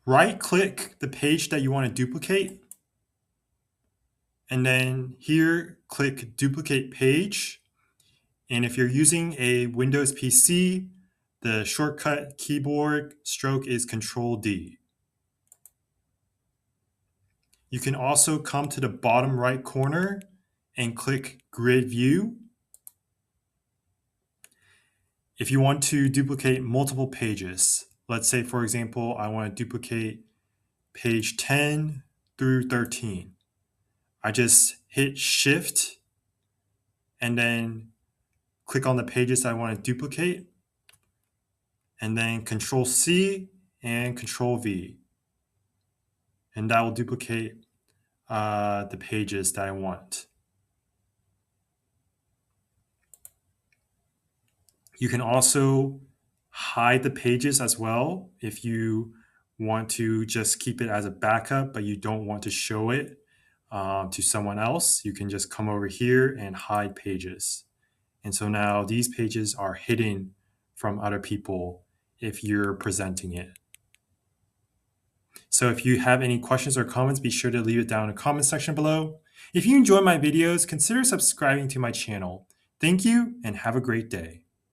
right-click the page that you want to duplicate, and then here, click Duplicate Page. And if you're using a Windows PC, the shortcut keyboard stroke is Ctrl D. You can also come to the bottom right corner and click Grid View. If you want to duplicate multiple pages, let's say, for example, I want to duplicate page 10 through 13. I just hit Shift and then click on the pages I want to duplicate, and then Control C and Control V. And that will duplicate the pages that I want. You can also hide the pages as well if you want to just keep it as a backup, but you don't want to show it to someone else. You can just come over here and hide pages. And so now these pages are hidden from other people if you're presenting it. So if you have any questions or comments, be sure to leave it down in the comment section below. If you enjoy my videos, consider subscribing to my channel. Thank you and have a great day.